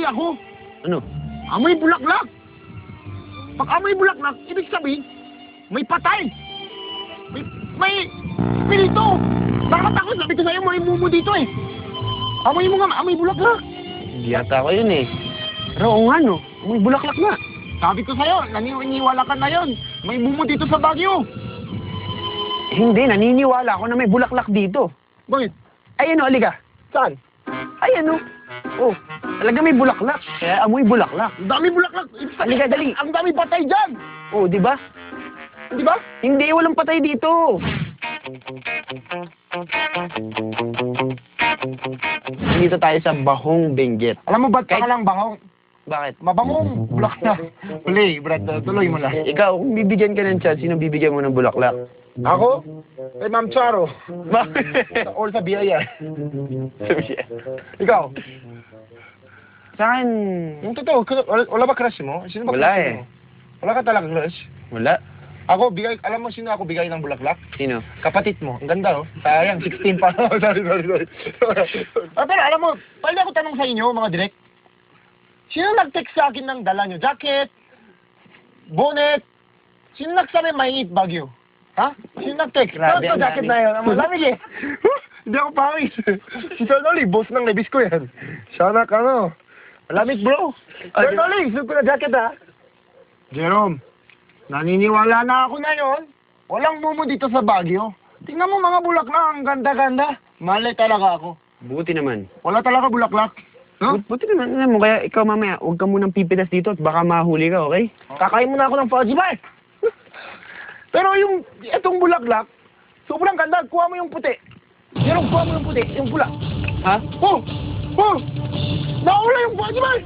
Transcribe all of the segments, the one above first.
ako. Ano? Amoy bulaklak. Pag amoy bulaklak, ibig sabihin, may patay. May spirito. Bakit ako? Sabi ko sa'yo, may mumu dito eh. Amoy mo nga, amoy bulaklak. Hindi yata ko yun eh. Pero oo nga no, may bulaklak nga. Sabi ko sa'yo, naniniwala ka na yun. May mumu dito sa Baguio. Hindi, naniniwala ako na may bulaklak dito. Bakit? Ayan o, aliga. Saan? Ayan o. Oh, talaga may bulaklak. Kaya amoy bulaklak. Ang dami bulaklak. Halika, dali. Ang dami patay dyan. Oh, di ba? Di ba? Hindi, walang patay dito. Dito tayo sa Bahong Benguet. Alam mo ba't ka lang bangong? Bakit? Mabangong bulaklak. Huli, Brad, tuloy mo na. Ikaw, kung bibigyan ka ng chance, sino bibigyan mo ng bulaklak? Ako? Kay Ma'am Charo. Bakit? Or sa biyaya. Ikaw? Sa akin, Yung totoo, wala ba crush mo? Sino ba Wala crush eh. mo? Wala ka talaga crush? wala. Ako, alam mo sino ako bigay ng bulaklak? Sino? Kapatid mo. Ang ganda, oh. Sayang, 16 pa. sorry. Pero alam mo, pwede ako tanong sa inyo, mga direct. Sino nag-text sa akin ng dala nyo? Jacket? Bonnet? Sino nagsabi may eat Baguio? Ha? Sino nag-text? Grabe, Ito, ang jacket dami. na yun. Ang malamig eh. Hindi ako pangis. Si Sir Nolly, boss ng Levis ko yan. Sana ka, no? Malamig, bro. Sir Nolly, suot ko na jacket, ha? Jerome, naniniwala na ako na yon. Walang mumu dito sa Baguio. Tingnan mo mga bulaklak, ang ganda-ganda. Mali talaga ako. Buti naman. Wala talaga bulaklak. No? Buti naman. Alam mo, kaya ikaw mamaya, huwag ka munang pipitas dito at baka mahuli ka, okay? Kakain mo na ako ng Fudgy Bar. Pero itong bulaklak, sobrang ganda. Kuha mo yung puti. Jerome, kuha mo yung puti. Yung pula. Ha? Oh! Naula yung Fudgy Bar.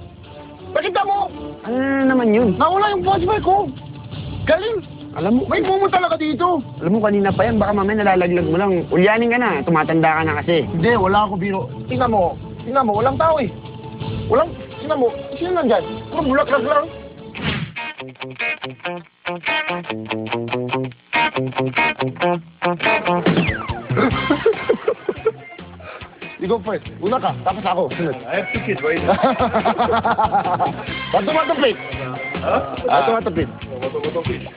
Pakita mo. Ano na naman yun? Naula yung Fudgy Bar ko. Galing. Alam mo, May mumu talaga dito. alam mo kanina pa yan, baka mamaya nalalaglag mo lang. Ulyanin ka na, tumatanda ka na kasi. Hindi, wala ako biro. Tingnan mo, walang tao eh. Tingnan mo, sino nandyan? Puro bulaklak lang. Ikaw first, una ka, tapos ako, sunod. I have 2 kids, right? Bato-bato-pit. Huh? Bato-bato-pit.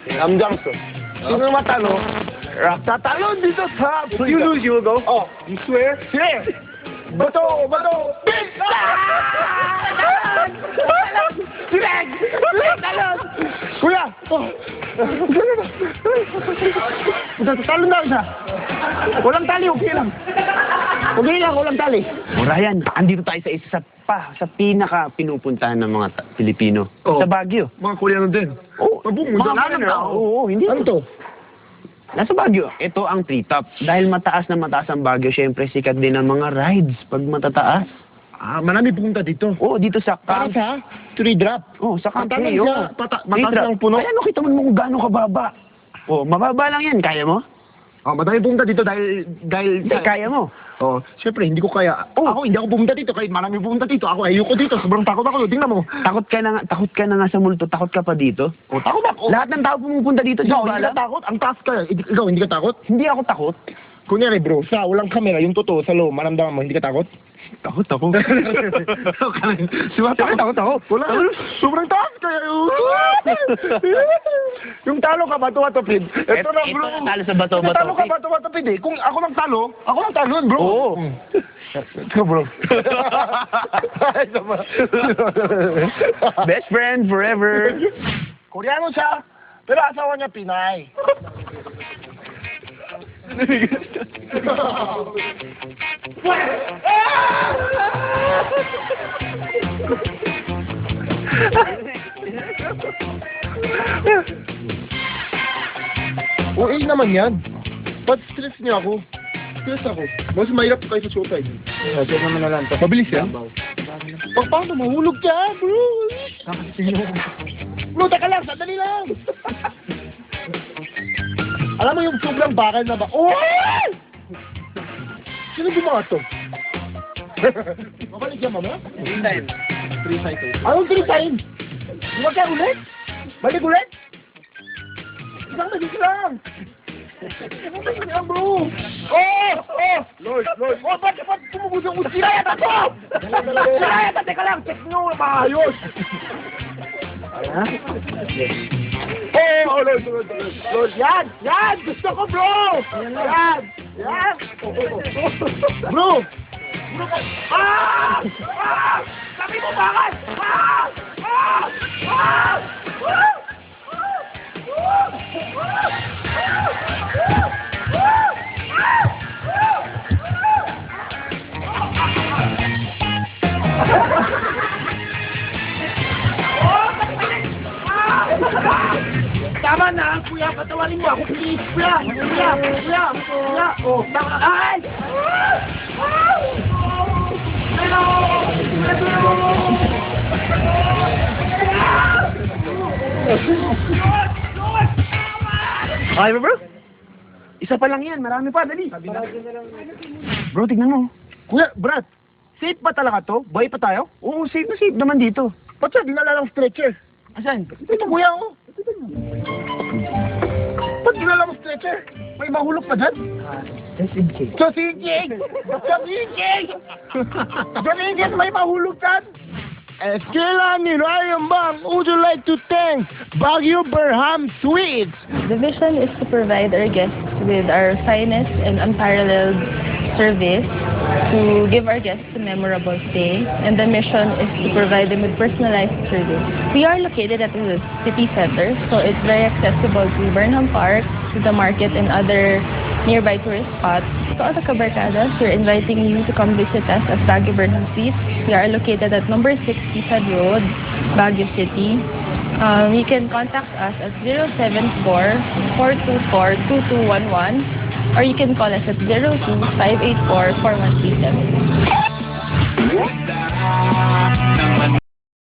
I'm Johnson. Sino matalo? Tatalo dito sa... If you lose, you will go? Oh, You swear? sige! Bato-bato-pit! Direk! Talon! Kuya! Talon daw isa. Walang tali, okay lang. Okay lang, walang tali. O Ryan, andito tayo sa isa sa pinaka pinupuntahan ng mga Pilipino. Oh. Sa Baguio. Mga Koreano din. Oo. Mga Mga tao. Oo, hindi. Ano to? Nasa Baguio. Ito ang treetop. Dahil mataas na mataas ang Baguio, syempre sikat din ang mga rides pag matataas. Marami pumunta dito. Oo, dito sa Para camp. sa tree drop. Oo, sa camp. Mataas Oo. siya. Mataas ng puno. Kaya nakita mo kung gaano kababa. Oo, mababa lang yan. Kaya mo? Marami pumunta dito dahil Hindi, kaya mo. Oh, syempre hindi ko kaya. Ako hindi ako pumunta dito kahit marami pumunta dito. Ako ayoko dito. Sobrang takot ako. Tingnan mo. Takot ka na nga sa multo. Takot ka pa dito. Oh, takot ako. Lahat ng tao pumupunta dito. Ikaw, di ba hindi alam? ka takot? Ang taas ka. Ikaw, hindi ka takot? Hindi ako takot. Kunyari bro, sa walang camera, yung totoo, sa loob, maramdaman mo, hindi ka takot? Takot ako. Takot ako. Wala. Sobrang taas kaya. Yung talo ka, bato-bato-pid. Ito na bro. Ito na talo sa bato-bato-pid. Ito talo ka, bato-bato-pid eh. Kung ako lang talo yun bro. Oo. Ito bro. Best friend forever. Koreano siya, pero asawa niya Pinay. Okay naman yan. Ba't stress niya ako? Stress ako. Mas mahirap kayo sa showtime. Diyan naman na lang. Mabilis yan? Paano? Mahulog ka, bro. Bro, taka lang. Sandali lang. Alam mo yung sobrang bakal na ba? Oh! Sino gumawa to? Mabalik yan, mama? 3 times. 3 cycles. Anong 3 times? Huwag ka ulit? Balik ulit? Isang beses lang. Yan, bro! Oh! Lord! Oh, ba't tumugos ang sila yata to? Sila yata, teka lang, check nyo, maayos! Oh, Lord, yan! Gusto ko, bro! Yan! Bro! Sabi mo bakit? Tama na, kuya, patawarin mo ako, please, kuya. Oh, tama, ay! Okay ba, bro? Isa pa lang yan, marami pa, dali. Bro, tignan mo. Kuya, Brad, safe ba talaga to? Buhay pa tayo? Oo, safe na safe naman dito. Ba't siya dinala ng stretcher? Asan? Ito, kuya, oh. Ba't dinala ng stretcher? May mahulog pa dyan? Sausage! May mahulog dyan! Kailan ni Ryan Bang would you like to thank Baguio Berham Sweets? The vision is to provide our guests with our finest and unparalleled service, to give our guests a memorable stay, and the mission is to provide them with personalized service. We are located at the city center, so it's very accessible to Burnham Park, to the market, and other nearby tourist spots. To all the Kabarkadas, we're inviting you to come visit us at Baguio Burnham Suites. We are located at number 6 Seaside Road, Baguio City. You can contact us at 074-424-2211, or you can call us at 02-584-4137.